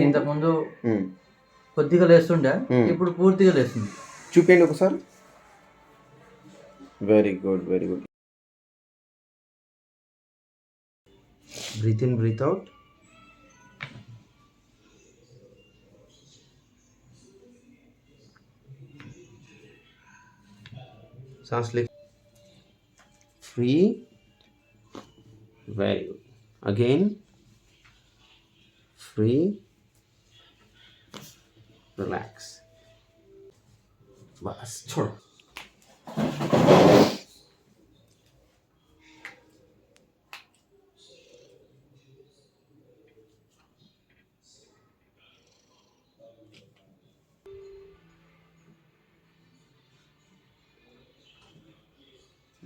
ఇంతకుముందు ఉమ్, కొద్దిగా లేస్తుండే, ఉమ్. ఇప్పుడు పూర్తిగా లేస్తుంది. చూపించండి ఒకసారి. Very good, very good. Breathe in, breathe out. सांस ले. Free. Very good. Again. Free. Relax. बस छोड़ो.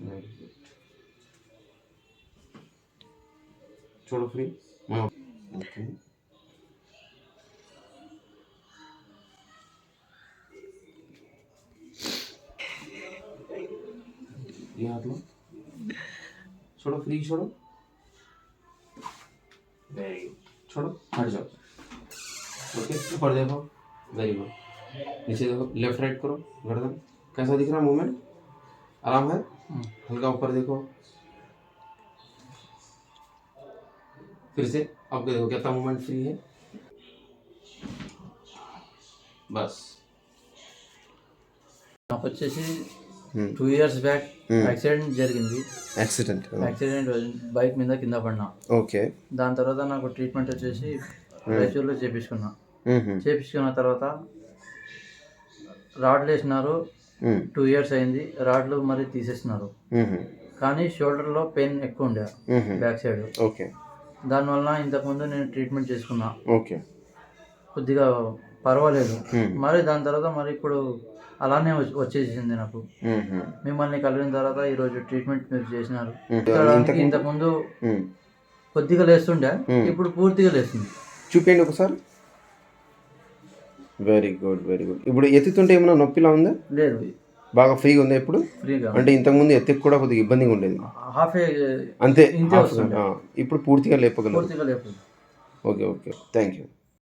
Very good. छोड़ो फ्री. ओके. ये हाथ लो. छोड़ो फ्री, छोड़ो. Very good. छोड़ो, हट जाओ. ओके, ऊपर देखो. Very good. नीचे देखो, लेफ्ट राइट करो. गर्दन कैसा दिख रहा है? मूवमेंट आराम है? हल्का ऊपर देखो. फिर से आपको देखो कितना मूवमेंट फ्री है. बस. నాకు వచ్చేసి 2 years బ్యాక్ యాక్సిడెంట్ జరిగింది. యాక్సిడెంట్ బైక్ మీద కింద పడినా. ఓకే. దాని తర్వాత నాకు ట్రీట్మెంట్ వచ్చేసి రైచూర్లో చేపించుకున్న తర్వాత రాడ్లు వేసినారు. 2 years అయింది. రాడ్లు మరి తీసేసినారు. కానీ షోల్డర్లో పెయిన్ ఎక్కువ ఉండే, బ్యాక్ సైడ్. ఓకే. దానివల్ల ఇంతకుముందు నేను ట్రీట్మెంట్ చేసుకున్నా. ఓకే. కొద్దిగా పర్వాలేదు. మరి దాని తర్వాత మరి ఇప్పుడు అలానే వచ్చేసింది నాకు. మిమ్మల్ని కలిగిన తర్వాత ఈరోజు ట్రీట్మెంట్ మీరు చేసినారు. ఇంతకుముందు కొద్దిగా లేస్తుండే, ఇప్పుడు పూర్తిగా లేస్తుంది. చూపించండి ఒకసారి. Very good, very good. ఇప్పుడు ఎత్తుతుంటే ఏమైనా నొప్పిలా ఉందా? లేదు, బాగా ఫ్రీగా ఉందా ఇప్పుడు? ఫ్రీగా. అంటే ఇంతకుముందు ఎత్తుకు కూడా కొద్దిగా ఇబ్బందిగా ఉండేది. హాఫ్ అంతే. వస్తుంది. ఇప్పుడు పూర్తిగా లేపగలరు. పూర్తిగా లేపగలరు. Okay, okay. Thank you.